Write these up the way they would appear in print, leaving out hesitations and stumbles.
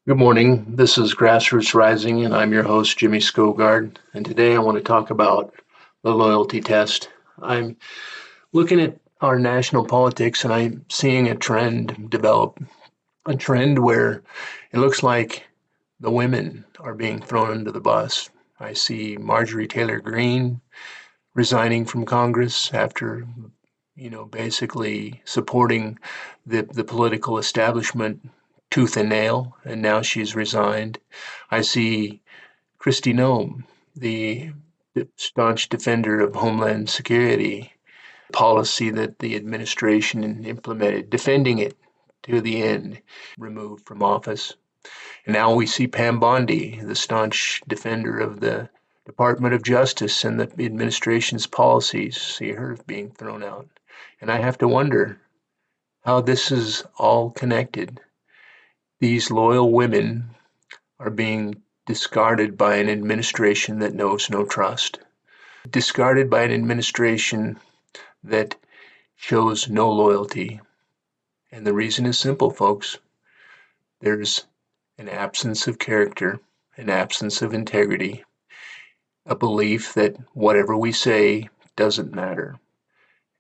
Good morning. This is Grassroots Rising, and I'm your host, Jimmy Skogard. And today I want to talk about the loyalty test. I'm looking at our national politics and I'm seeing a trend develop, a trend where it looks like the women are being thrown under the bus. I see Marjorie Taylor Greene resigning from Congress after, basically supporting the political establishment tooth and nail, and now she's resigned. I see Kristi Noem, the staunch defender of Homeland Security policy that the administration implemented, defending it to the end, removed from office. And now we see Pam Bondi, the staunch defender of the Department of Justice and the administration's policies, see her being thrown out. And I have to wonder how this is all connected. These loyal women are being discarded by an administration that knows no trust, discarded by an administration that shows no loyalty. And the reason is simple, folks. There's an absence of character, an absence of integrity, a belief that whatever we say doesn't matter.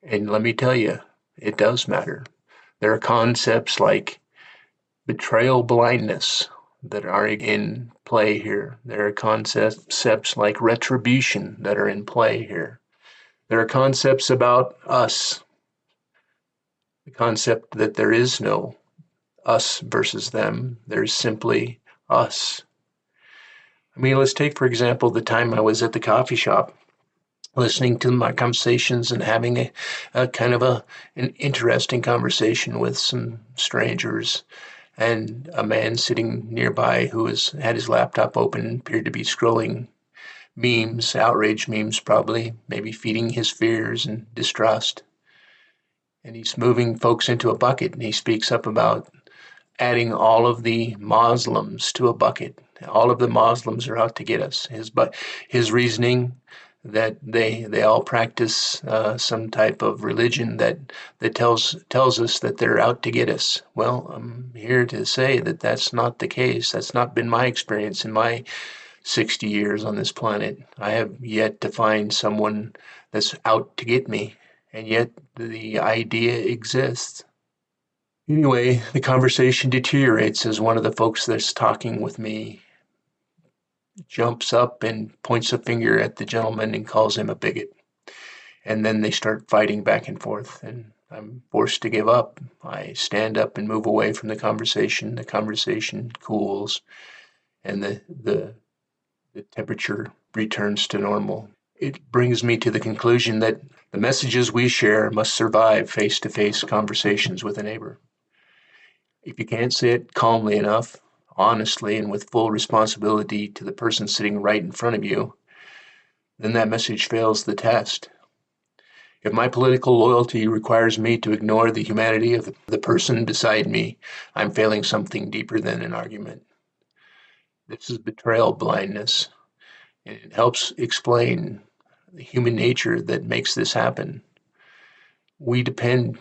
And let me tell you, it does matter. There are concepts like betrayal blindness that are in play here. There are concepts like retribution that are in play here. There are concepts about us, the concept that there is no us versus them. There's simply us. I mean, let's take, for example, the time I was at the coffee shop listening to my conversations and having a kind of an interesting conversation with some strangers, and a man sitting nearby who had his laptop open appeared to be scrolling memes, outrage memes probably, maybe feeding his fears and distrust. And he's moving folks into a bucket, and he speaks up about adding all of the Muslims to a bucket. All of the Muslims are out to get us. His reasoning that they all practice some type of religion that tells us that they're out to get us. Well, I'm here to say that that's not the case. That's not been my experience in my 60 years on this planet. I have yet to find someone that's out to get me, and yet the idea exists. Anyway, the conversation deteriorates as one of the folks that's talking with me jumps up and points a finger at the gentleman and calls him a bigot. And then they start fighting back and forth, and I'm forced to give up. I stand up and move away from the conversation. The conversation cools, and the temperature returns to normal. It brings me to the conclusion that the messages we share must survive face-to-face conversations with a neighbor. If you can't say it calmly enough, honestly, and with full responsibility to the person sitting right in front of you, then that message fails the test. If my political loyalty requires me to ignore the humanity of the person beside me, I'm failing something deeper than an argument. This is betrayal blindness, and it helps explain the human nature that makes this happen. We depend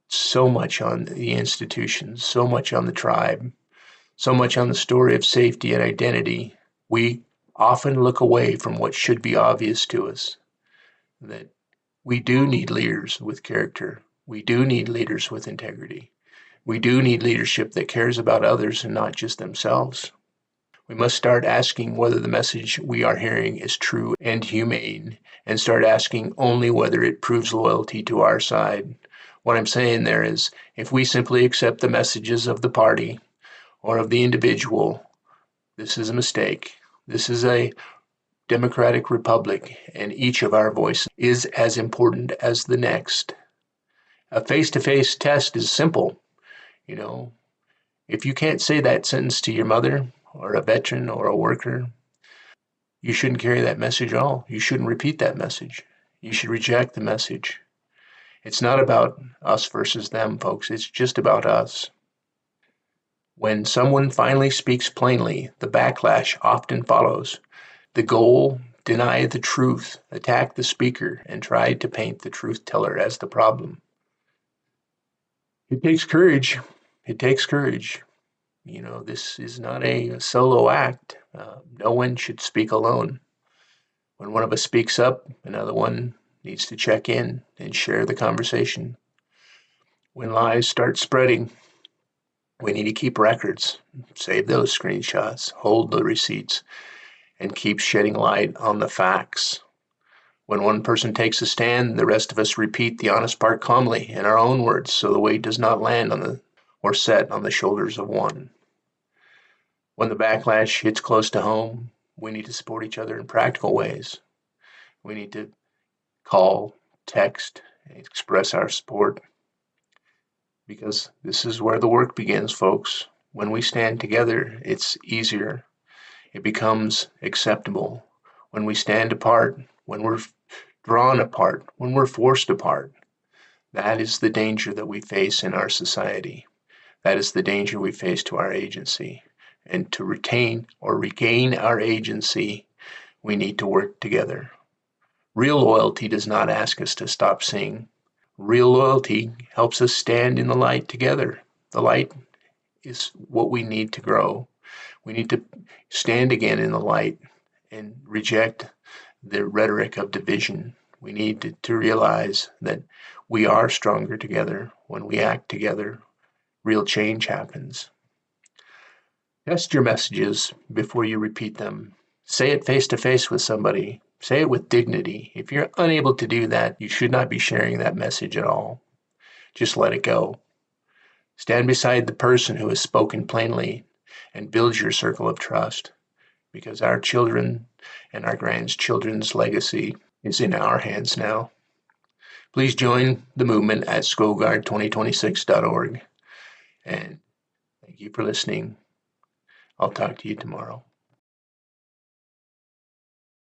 so much on the institutions, so much on the tribe, so much on the story of safety and identity. We often look away from what should be obvious to us, that we do need leaders with character. We do need leaders with integrity. We do need leadership that cares about others and not just themselves. We must start asking whether the message we are hearing is true and humane, and start asking only whether it proves loyalty to our side. What I'm saying there is, if we simply accept the messages of the party or of the individual, this is a mistake. This is a democratic republic, and each of our voices is as important as the next. A face-to-face test is simple. You know, if you can't say that sentence to your mother or a veteran or a worker, you shouldn't carry that message at all. You shouldn't repeat that message. You should reject the message. It's not about us versus them, folks. It's just about us. When someone finally speaks plainly, the backlash often follows. The goal: deny the truth, attack the speaker, and try to paint the truth teller as the problem. It takes courage. It takes courage. This is not a solo act. No one should speak alone. When one of us speaks up, another one needs to check in and share the conversation. When lies start spreading, we need to keep records, save those screenshots, hold the receipts, and keep shedding light on the facts. When one person takes a stand, the rest of us repeat the honest part calmly in our own words so the weight does not land or set on the shoulders of one. When the backlash hits close to home, we need to support each other in practical ways. We need to call, text, express our support because this is where the work begins, folks. When we stand together, it's easier. It becomes acceptable. When we stand apart, when we're drawn apart, when we're forced apart, that is the danger that we face in our society. That is the danger we face to our agency. And to retain or regain our agency, we need to work together. Real loyalty does not ask us to stop seeing. Real loyalty helps us stand in the light together. The light is what we need to grow. We need to stand again in the light and reject the rhetoric of division. We need to realize that we are stronger together. When we act together, real change happens. Test your messages before you repeat them. Say it face to face with somebody. Say it with dignity. If you're unable to do that, you should not be sharing that message at all. Just let it go. Stand beside the person who has spoken plainly and build your circle of trust because our children and our grandchildren's legacy is in our hands now. Please join the movement at SchoolGuard2026.org. And thank you for listening. I'll talk to you tomorrow.